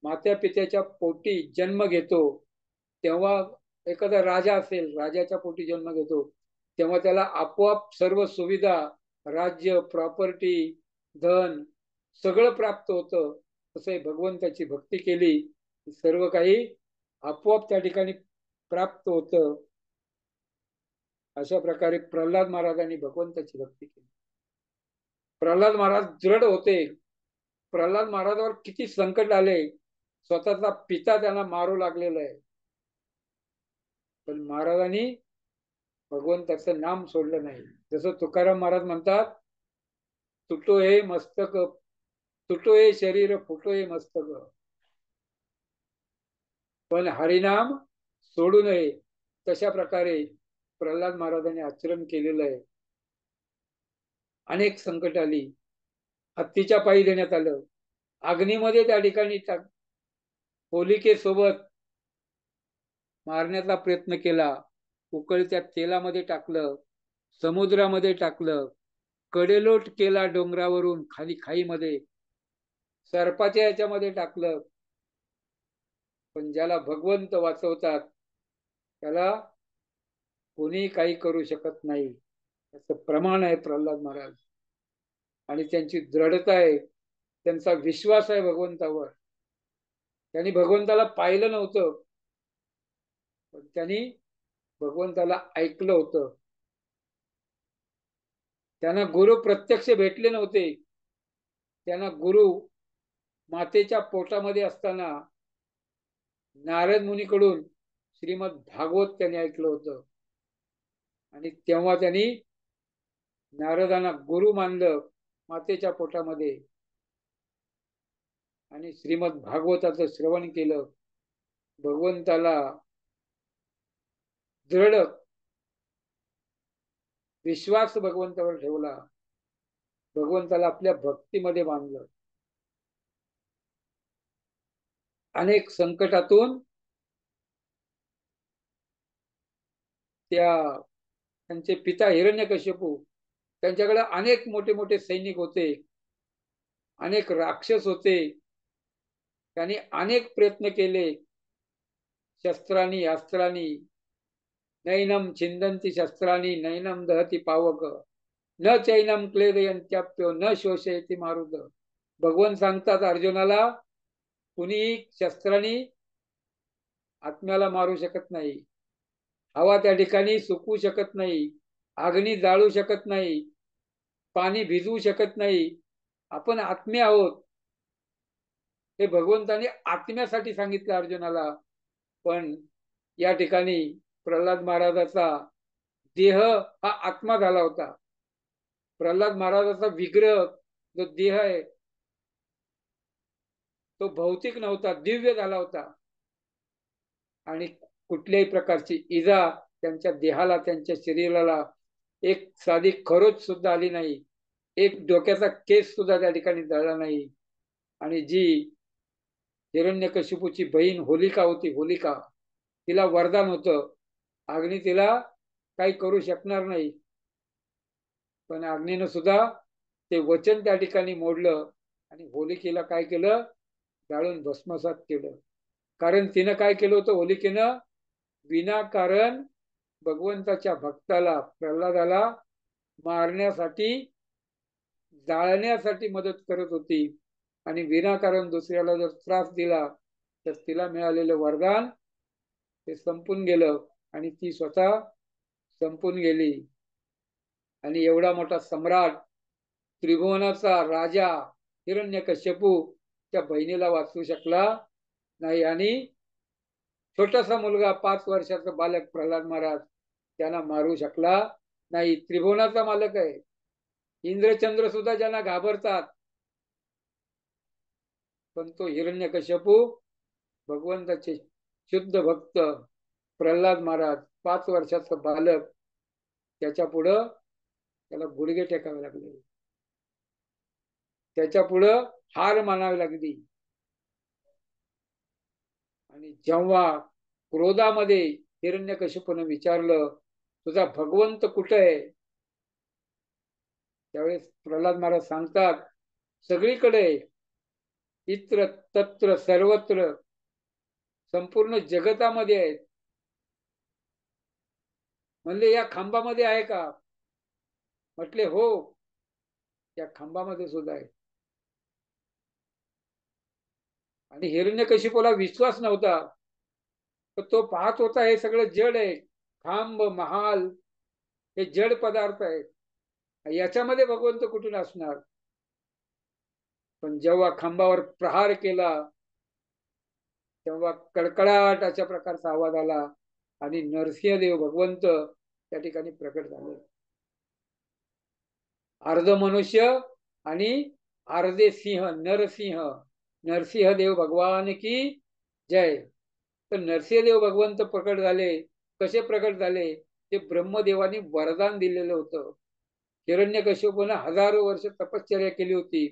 मात्या पित्याच्या पोटी जन्म घेतो, तेव्हा एखादा राजा असेल, राजाच्या पोटी जन्म घेतो, तेव्हा त्याला आपोआप सर्व सुविधा, राज्य, प्रॉपर्टी, धन सगळं प्राप्त होतं. तसं भगवंताची भक्ती केली, सर्व काही आपोआप त्या ठिकाणी प्राप्त होतं. अशा प्रकारे प्रल्हाद महाराजांनी भगवंताची भक्ती केली. प्रल्हाद महाराज दृढ होते. प्रल्हाद महाराजावर किती संकट आले, स्वतःचा पिता त्यांना मारू लागलेला आहे, पण महाराजांनी भगवंताचं नाम सोडलं नाही. जसं तुकाराम महाराज म्हणतात, तुटो हे मस्तक, तुटो हे शरीर, फुटो हे मस्तक, पण हरिनाम सोडू नये. तशा प्रकारे प्रल्हाद महाराजांनी आचरण केलेलं आहे. अनेक संकट आली, हत्तीच्या पायी देण्यात आलं, अग्नीमध्ये त्या ठिकाणी होलिकेसोबत मारण्याचा प्रयत्न केला, उकळत्या तेलामध्ये टाकलं, समुद्रामध्ये टाकलं, कडेलोट केला डोंगरावरून खाली खाईमध्ये, सर्पाच्या याच्यामध्ये टाकलं. पण ज्याला भगवंत वाचवतात त्याला कोणी काही करू शकत नाही, त्याचं प्रमाण आहे प्रल्हाद महाराज. आणि त्यांची दृढता आहे, त्यांचा विश्वास आहे भगवंतावर. त्यांनी भगवंताला पाहिलं नव्हतं, पण त्यांनी भगवंताला ऐकलं होतं. त्यांना गुरु प्रत्यक्ष भेटले नव्हते. त्यांना गुरु मातेच्या पोटामध्ये असताना नारद मुनीकडून श्रीमद भागवत त्यांनी ऐकलं होतं. आणि तेव्हा त्यांनी नारदांना गुरु मानलं मातेच्या पोटामध्ये, आणि श्रीमद भागवताचं श्रवण केलं. भगवंताला दृढ विश्वास भगवंतावर ठेवला, भगवंताला आपल्या भक्तीमध्ये बांधलं. अनेक संकटातून त्यांचे पिता हिरण्यकश्यपू, त्यांच्याकडे अनेक मोठे मोठे सैनिक होते, अनेक राक्षस होते. त्यांनी अनेक प्रयत्न केले, शस्त्रांनी अस्त्रांनी. नैनम छिंदंती शस्त्रांनी नैनम दहती पावक, न चैनम क्लेदयंत्याप्यो न शोषयती मारुत. भगवान सांगतात अर्जुनाला, कुणी शस्त्रांनी आत्म्याला मारू शकत नाही, हवा त्या ठिकाणी सुकवू शकत नाही, अग्नी जाळू शकत नाही, पाणी भिजवू शकत नाही. आपण आत्मे आहोत हे भगवंताने आत्म्यासाठी सांगितलं अर्जुनाला. पण या ठिकाणी प्रल्हाद महाराजाचा देह हा आत्मा झाला होता. प्रल्हाद महाराजाचा विग्रह जो देह आहे तो भौतिक नव्हता, दिव्य झाला होता. आणि कुठल्याही प्रकारची इजा त्यांच्या देहाला, त्यांच्या शरीराला एक साधी खरोच सुद्धा आली नाही, एक डोक्याचा केस सुद्धा त्या ठिकाणी जळला नाही. आणि जी हिरण्यकशिपूची बहीण होलिका होती, होलिका, तिला वरदान होतं, अग्नी तिला काही करू शकणार नाही. पण अग्नीनं सुद्धा ते वचन त्या ठिकाणी मोडलं आणि होलिकेला काय केलं, जाळून भस्मसात केलं. कारण तिनं काय केलं होतं, होलिकेनं विनाकारण भगवंताच्या भक्ताला प्रल्हादाला मारण्यासाठी, जाळण्यासाठी मदत करत होती. आणि विनाकारण दुसऱ्याला जर त्रास दिला तर तिला मिळालेलं वरदान ते संपून गेलं आणि ती स्वतः संपून गेली. आणि एवढा मोठा सम्राट, त्रिभुवनाचा राजा हिरण्यकश्यपू त्या बहिणीला वाचवू शकला नाही. आणि छोटासा मुलगा 5 वर्षाचा बालक प्रल्हाद महाराज त्यांना मारू शकला नाही. त्रिभुवनाचा मालक आहे, इंद्रचंद्र सुद्धा ज्यांना घाबरतात, पण तो हिरण्यकश्यपू भगवंताचे शुद्ध भक्त प्रल्हाद महाराज 5 वर्षाचा बालक, त्याच्या पुढं त्याला गुडघे टेकावे लागले, त्याच्या पुढं हार मानावी लागली. आणि जेव्हा क्रोधामध्ये हिरण्यकशिपूने विचारलं तुझा भगवंत कुठे आहे, त्यावेळेस प्रल्हाद महाराज सांगतात सगळीकडे, इत्र तत्र सर्वत्र, संपूर्ण जगतामध्ये आहेत. म्हणले या खांबामध्ये आहे का, म्हटले हो, या खांबामध्ये सुद्धा आहे. आणि हिरण्यकशिपूला विश्वास नव्हता, तर तो पाहत होता हे सगळं जड आहे, खांब महाल हे जड पदार्थ आहेत, याच्यामध्ये भगवंत कुठून असणार. पण जेव्हा खांबावर प्रहार केला तेव्हा कडकडाट अशा प्रकारचा आवाज आला आणि नरसिंहदेव भगवंत त्या ठिकाणी प्रकट झाले. अर्ध मनुष्य आणि अर्धे सिंह, नरसिंह, नरसिंहदेव भगवान की जय. तर नरसिंहदेव भगवंत प्रकट झाले. कसे प्रकट झाले, ते ब्रह्मदेवानी वरदान दिलेलं होतं. हिरण्यकशिपूने हजारो वर्ष तपश्चर्या केली होती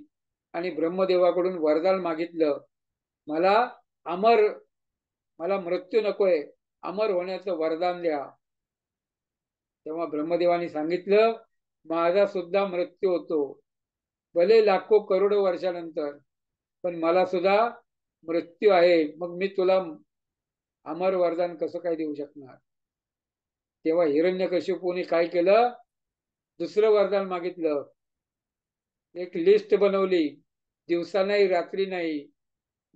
आणि ब्रह्मदेवाकडून वरदान मागितलं, मला अमर, मला मृत्यू नकोय, अमर होण्याचं वरदान द्या. तेव्हा ब्रह्मदेवानी सांगितलं माझा सुद्धा मृत्यू होतो, भले लाखो करोडो वर्षानंतर, पण मला सुद्धा मृत्यू आहे, मग मी तुला अमर वरदान कसं काय देऊ शकणार. तेव्हा हिरण्यकश्यपूने काय केलं, दुसरं वरदान मागितलं. एक लिस्ट बनवली. दिवसा नाही, रात्री नाही,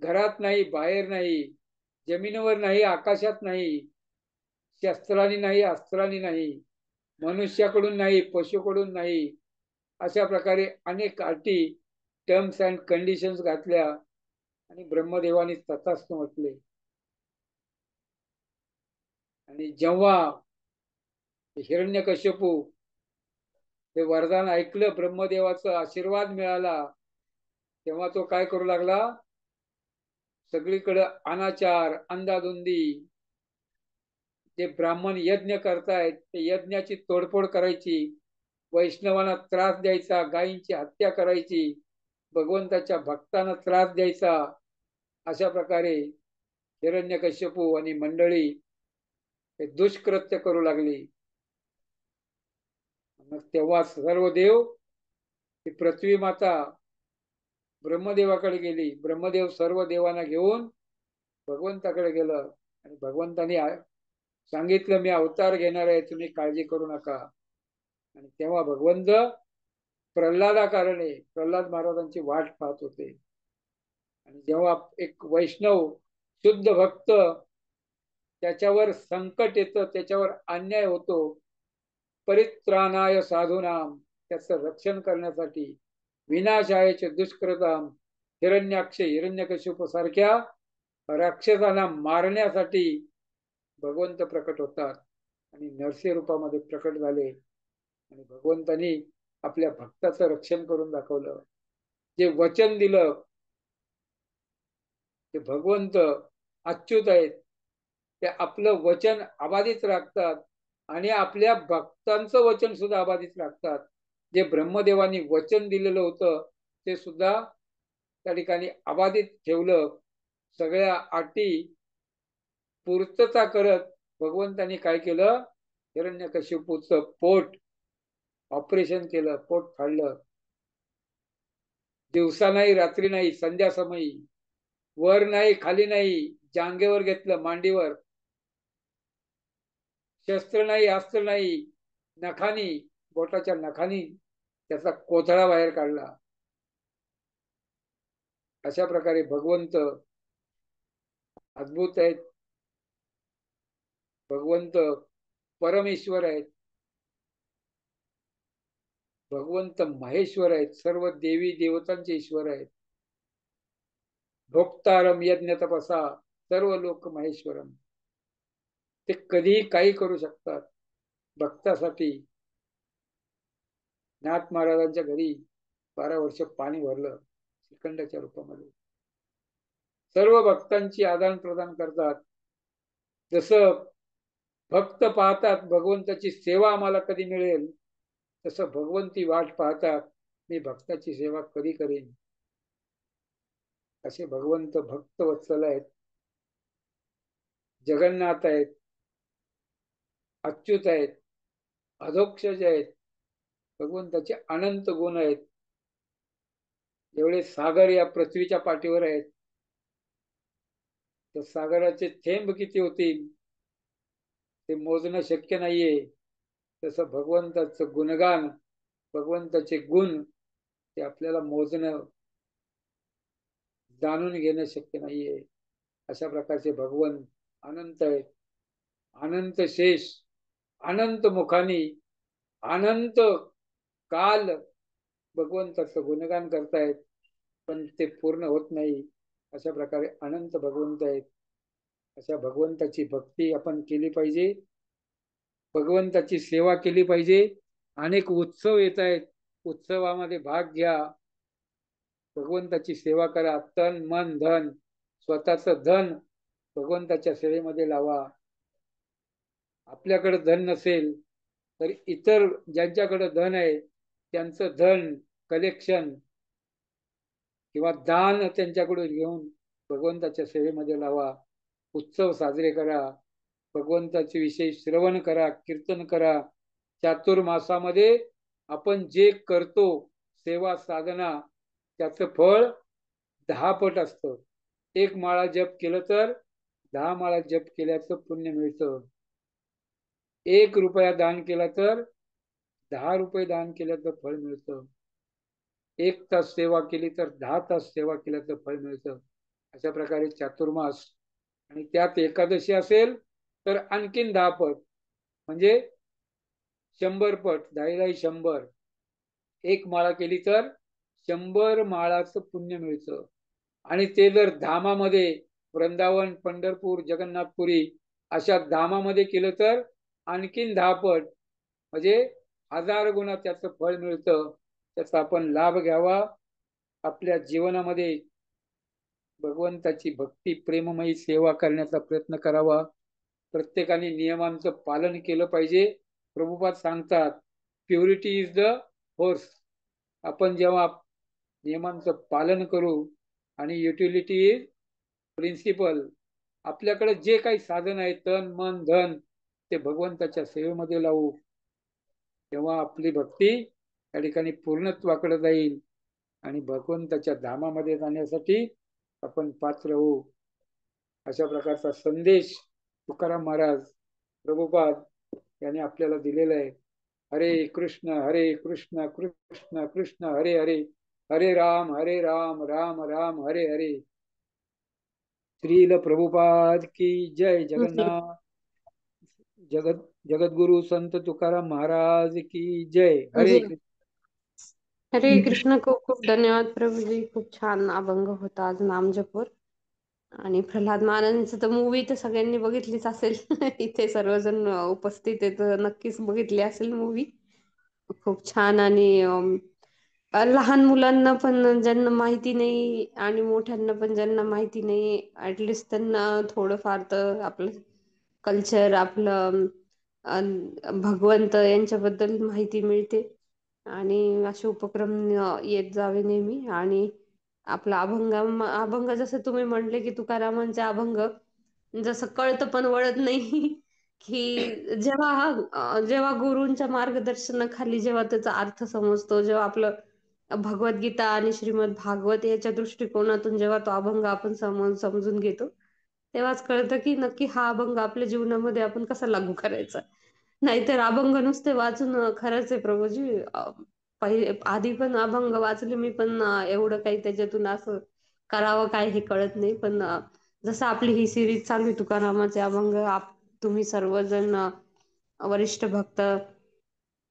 घरात नाही, बाहेर नाही, जमिनीवर नाही, आकाशात नाही, शस्त्रांनी नाही, अस्त्रांनी नाही, मनुष्याकडून नाही, पशुकडून नाही, अशा प्रकारे अनेक अटी, टर्म्स अँड कंडिशन्स घातल्या आणि ब्रह्मदेवाने तथास्तु म्हटले. आणि जेव्हा हिरण्यकश्यपू हे वरदान ऐकलं, ब्रह्मदेवाचा आशीर्वाद मिळाला, तेव्हा तो काय करू लागला, सगळीकडे अनाचार, अंधाधुंदी, जे ब्राह्मण यज्ञ करतायत ते यज्ञाची तोडफोड करायची, वैष्णवांना त्रास द्यायचा, गायींची हत्या करायची, भगवंताच्या भक्तांना त्रास द्यायचा, अशा प्रकारे हिरण्यकश्यपू आणि मंडळी हे दुष्कृत्य करू लागली. मग तेव्हा सर्व देव, ही पृथ्वी माता ब्रह्मदेवाकडे गेली. ब्रह्मदेव सर्व देवांना घेऊन भगवंताकडे गेलं आणि भगवंतानी सांगितलं, मी अवतार घेणार आहे, तुम्ही काळजी करू नका. आणि तेव्हा भगवंत प्रल्हादाकारणे प्रल्हाद महाराजांची वाट पाहत होते. आणि जेव्हा एक वैष्णव शुद्ध भक्त त्याच्यावर संकट येतं, त्याच्यावर अन्याय होतो, परित्राणाय साधूनाम, त्याचं रक्षण करण्यासाठी, विनाशायचे दुष्कृताम, हिरण्याक्ष हिरण्यकशिप सारख्या राक्षसांना मारण्यासाठी भगवंत प्रकट होतात आणि नरसिंह रूपामध्ये प्रकट झाले. आणि भगवंतानी आपल्या भक्ताचं रक्षण करून दाखवलं. जे वचन दिलं ते भगवंत अच्युत आहेत, ते आपलं वचन अबाधित राखतात आणि आपल्या भक्तांचं वचन सुद्धा अबाधित राखतात. जे ब्रह्मदेवानी वचन दिलेलं होतं ते सुद्धा त्या ठिकाणी अबाधित ठेवलं. सगळ्या अटी पूर्तता करत भगवंतानी काय केलं, हिरण्यकशिपूचं पोट ऑपरेशन केलं, पोट फाडलं. दिवसा नाही, रात्री नाही, संध्या समयी, वर नाही, खाली नाही, जांगेवर घेतलं, मांडीवर, शस्त्र नाही, अस्त्र नाही, नखानी, बोटाच्या नखानी त्याचा कोथळा बाहेर काढला. अशा प्रकारे भगवंत अद्भुत आहेत. भगवंत परमेश्वर आहेत. भगवंत महेश्वर आहेत. सर्व देवी देवतांचे ईश्वर आहेत. भोक्तारम यज्ञ तपसा सर्व लोक महेश्वरम. ते कधीही काही करू शकतात. भक्तासाठी नाथ महाराजांच्या घरी 12 वर्ष पाणी भरलं श्रीखंडाच्या रूपामध्ये. सर्व भक्तांची आदान प्रदान करतात. जसं भक्त पाहतात भगवंताची सेवा आम्हाला कधी मिळेल, तसं भगवंती वाट पाहतात, मी भक्ताची सेवा कधी करेन. असे भगवंत भक्त वत्सल आहेत, जगन्नाथ आहेत, अच्युत आहेत, अधोक्षज आहेत. भगवंताचे अनंत गुण आहेत. एवढे सागर या पृथ्वीच्या पाठीवर आहेत, तर सागराचे थेंब किती होतील ते मोजणं शक्य नाहीये. तसं भगवंताचं गुणगान, भगवंताचे गुण ते आपल्याला मोजणं, जाणून घेणं शक्य नाहीये. अशा प्रकारचे भगवंत अनंत आहेत. अनंत शेष, अनंत मुखानी, अनंत काल भगवंताचं गुणगान करतायत, पण ते पूर्ण होत नाही. अशा प्रकारे अनंत भगवंत आहेत. अशा भगवंताची भक्ती आपण केली पाहिजे. भगवंताची सेवा केली पाहिजे. अनेक उत्सव येत आहेत, उत्सवामध्ये भाग घ्या. भगवंताची सेवा करा. तन मन धन, स्वतःच धन भगवंताच्या सेवेमध्ये लावा. आपल्याकडे धन नसेल तर इतर ज्यांच्याकडे धन आहे त्यांचं धन कलेक्शन किंवा दान त्यांच्याकडून घेऊन भगवंताच्या सेवेमध्ये लावा. उत्सव साजरे करा. भगवंताचे विषयी श्रवण करा, कीर्तन करा. चातुर्मासामध्ये आपण जे करतो सेवा साधना, त्याचं फळ 10 पट असतं. 1 माळा जप केलं तर 10 माळा जप केल्याचं पुण्य मिळतं. 1 रुपया दान केला तर 10 रुपये दान केल्याचं फळ मिळतं. 1 तास सेवा केली तर 10 तास सेवा केल्याचं फळ मिळतं. अशा प्रकारे चातुर्मास, आणि त्यात एकादशी असेल तर आणखीन 10 पट, म्हणजे 100 पट, 10 100. 1 माळा केली तर 100 माळाचं पुण्य मिळतं. आणि ते जर धामामध्ये, वृंदावन, पंढरपूर, जगन्नाथपुरी अशा धामामध्ये केलं तर आणखीन 10 पट, म्हणजे 1000 गुणा त्याचं फळ मिळतं. त्याचा आपण लाभ घ्यावा. आपल्या जीवनामध्ये भगवंताची भक्ती, प्रेममयी सेवा करण्याचा प्रयत्न करावा. प्रत्येकाने नियमांचं पालन केलं पाहिजे. प्रभुपाद सांगतात, प्युरिटी इज द होर्स. आपण जेव्हा नियमांचं पालन करू, आणि युटिलिटी इज प्रिन्सिपल, आपल्याकडे जे काही साधन आहे, तन मन धन, ते भगवंताच्या सेवेमध्ये लावू, तेव्हा आपली भक्ती त्या ठिकाणी पूर्णत्वाकडे जाईल, आणि भगवंताच्या धामामध्ये जाण्यासाठी आपण पात्र होऊ. अशा प्रकारचा संदेश तुकाराम महाराज, प्रभुपाद यांनी आपल्याला दिलेला आहे. हरे कृष्ण कृष्ण कृष्ण हरे हरे, हरे राम राम राम हरे हरे. श्रील प्रभुपाद की जय. जगन्नाथ, जगत जगद्गुरु संत तुकाराम महाराज की जय. जी. हरे कृष्ण. हरे कृष्ण. खूप खूप धन्यवाद प्रभूजी. खूप छान अभंग होता आज नामजपवर. आणि प्रल्हाद महाराजांचं तर मूवी तर सगळ्यांनी बघितलीच असेल. इथे सर्वजण उपस्थित आहेत तर नक्कीच बघितली असेल मूवी. खूप छान. आणि लहान मुलांना पण ज्यांना माहिती नाही आणि मोठ्यांना पण ज्यांना माहिती नाही, ऍटलिस्ट त्यांना थोडंफार तर आपलं कल्चर, आपलं भगवंत यांच्याबद्दल माहिती मिळते. आणि असे उपक्रम येत जावे नेहमी. आणि आपला अभंग जसं तुम्ही म्हणले की तुकारामांचे अभंग जसं कळतं पण वळत नाही. की जेव्हा गुरूंच्या मार्गदर्शनाखाली जेव्हा त्याचा अर्थ समजतो, जेव्हा आपलं भगवद्गीता आणि श्रीमद भागवत याच्या दृष्टिकोनातून जेव्हा तो अभंग आपण समजून घेतो, तेव्हाच कळतं की नक्की हा अभंग आपल्या जीवनामध्ये आपण कसा लागू करायचा. नाहीतर अभंग नुसते वाचून खरंच आहे प्रभूजी, पहिले आधी पण अभंग वाचले मी, पण एवढं काही त्याच्यातून असं करावं काय हे कळत नाही. पण जसं आपली ही सिरीज चालू आहे तुकारामाचे अभंग, तुम्ही सर्वजण वरिष्ठ भक्त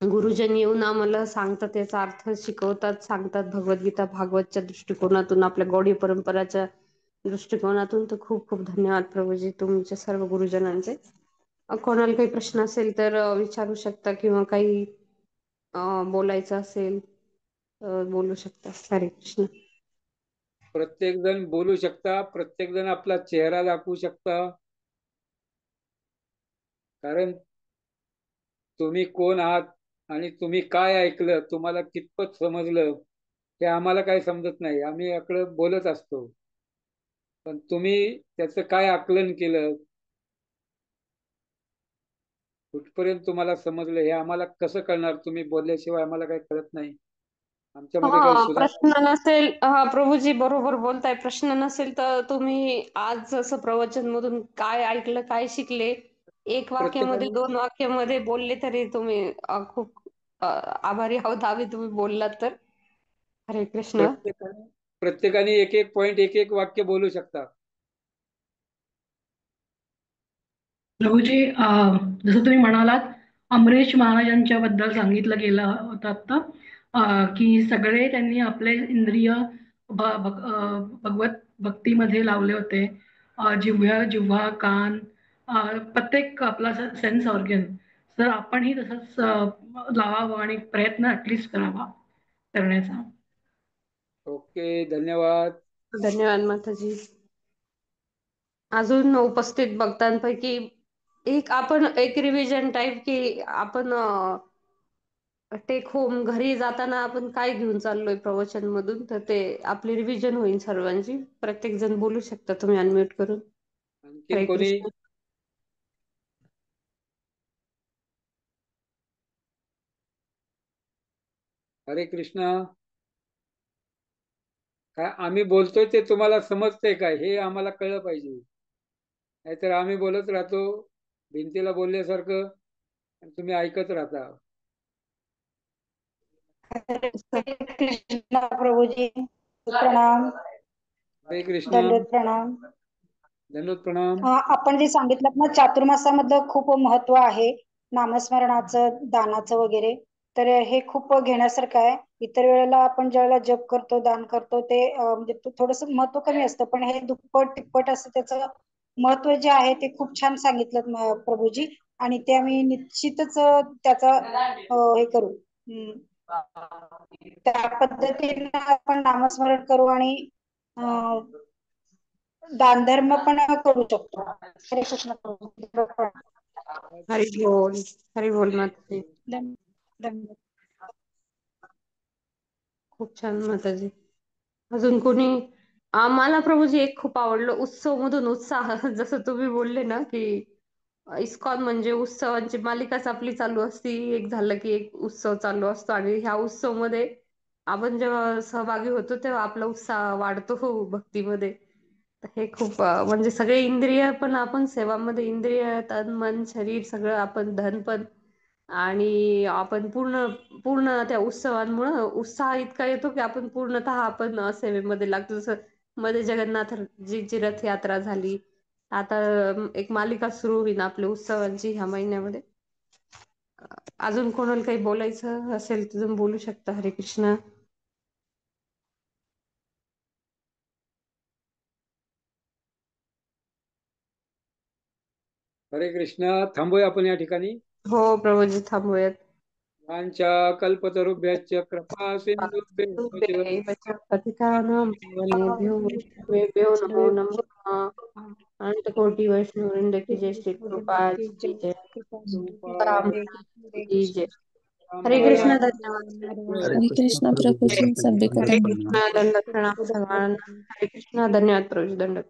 गुरुजन येऊन आम्हाला सांगतात, याचा अर्थ शिकवतात, सांगतात भगवद्गीता भागवतच्या दृष्टिकोनातून, आपल्या गौडी परंपराच्या दृष्टिकोनातून. तर खूप खूप धन्यवाद प्रभूजी तुमच्या सर्व गुरुजनांचे. कोणाला काही प्रश्न असेल तर विचारू शकता, किंवा काही बोलायचं असेल बोलू शकता. हरे कृष्ण. प्रत्येक जण बोलू शकता, प्रत्येक जण आपला चेहरा दाखवू शकता. कारण तुम्ही कोण आहात आणि तुम्ही काय ऐकलं, तुम्हाला कितपत समजलं, हे आम्हाला काही समजत नाही. आम्ही इकडं बोलत असतो, पण तुम्ही त्याचं काय आकलन केलं, कुठपर्यंत तुम्हाला समजलं, हे आम्हाला कसं कळणार? तुम्ही बोलल्याशिवाय आम्हाला काही कळत नाही. आमच्यामध्ये काही हा, सुधारणा. प्रश्न नसेल, हा प्रभूजी बरोबर बोलताय, प्रश्न नसेल तर तुम्ही आज जसं प्रवचन मधून काय ऐकलं, काय शिकले, एक वाक्यामध्ये, प्रत्येकाने 2 वाक्यामध्ये बोलले तरी तुम्ही खूप आभारी आहोत आम्ही, तुम्ही बोललात तर. हरे कृष्ण. प्रत्येकाने प्रत्येकाने एक एक पॉइंट, एक एक वाक्य बोलू शकता. प्रभूजी, जसं तुम्ही म्हणालात, अमरीश महाराजांच्या बद्दल सांगितलं गेलं होतं आता, की सगळे त्यांनी आपले इंद्रिय भगवत भक्तीमध्ये लावले होते. जिव्हा कान, प्रत्येक आपला सेन्स ऑर्गन. तर आपणही तसंच लावावं आणि प्रयत्न ऍटलिस्ट करावा करण्याचा. ओके, धन्यवाद. धन्यवाद माताजी. अजून उपस्थित भक्तांपैकी आपण एक रिव्हिजन टाईप, की आपण टेक होम घरी जाताना आपण काय घेऊन चाललोय प्रवचन मधून, तर ते आपली रिव्हिजन होईल सर्वांची. प्रत्येक जण बोलू शकता तुम्ही अनम्यूट करून. आणखीन हरे कोणी? कृष्ण. हरे कृष्ण. काय आम्ही बोलतोय ते तुम्हाला समजतंय काय, हे आम्हाला कळलं पाहिजे. नाहीतर आम्ही बोलत राहतो भिंतीला बोलल्यासारखं. आणि तुम्ही ऐकत राहता. हरे कृष्णा प्रभूजी, प्रणाम. हरे कृष्णा. दंडवत प्रणाम. दंडवत प्रणाम. आपण जे सांगितलं ना, चातुर्मासामधलं खूप महत्व आहे नामस्मरणाचं, दानाचं वगैरे, तर हे खूप घेण्यासारखं आहे. इतर वेळेला आपण ज्यावेळेला जप करतो, दान करतो, ते म्हणजे थोडस महत्व कमी असतं, पण हे दुप्पट तिप्पट असं त्याचं महत्व जे आहे ते खूप छान सांगितलं प्रभूजी. आणि ते आम्ही निश्चितच त्याचा हे करू. त्या पद्धतीने आपण नामस्मरण करू आणि दानधर्म पण करू शकतो. हरे कृष्ण प्रभू. हरी बोल. हरी बोल माताजी. धन्यवाद. खूप छान माताजी. अजून कोणी? मला प्रभूजी एक खूप आवडलं, उत्सव मधून उत्साह. जसं तुम्ही बोलले ना की इस्कॉन म्हणजे उत्सवांची मालिकाच आपली चालू असती, एक झालं की एक उत्सव चालू असतो, आणि ह्या उत्सव मध्ये आपण जेव्हा सहभागी होतो तेव्हा आपला उत्साह वाढतो हो भक्तीमध्ये. हे खूप म्हणजे सगळे इंद्रिय पण आपण सेवामध्ये, इंद्रिय, तन, मन, शरीर सगळं आपण, धन पण, आणि आपण पूर्ण पूर्ण त्या उत्सवांमुळे उत्साह इतका येतो की आपण पूर्णतः आपण सेवेमध्ये लागतो. जसं मध्ये जगन्नाथ जी रथयात्रा झाली, आता एक मालिका सुरू होईल आपल्या उत्सवांची ह्या महिन्यामध्ये. अजून कोणाला काही बोलायचं असेल तर तुम्ही बोलू शकता. हरे कृष्ण. हरे कृष्णा. थांबूया आपण या ठिकाणी. हो प्रभूजी, थांबूयात. वांछा कल्पतरुभ्यश्च कृपा सिंधुभ्यश्च पतितानां पावनेभ्यो वैष्णवेभ्यो नमो नमः. अनंतकोटि वैष्णव वृंद की जय, श्री कृपा की जय, राम की जय. हरे कृष्ण. धन्यवाद. हरे कृष्णा प्रभु जी, सभी को हरे धन्यवाद। कृष्ण. दंड प्रणाम सर्वांना. हरे कृष्ण. धन्यवाद प्रभू. दंड.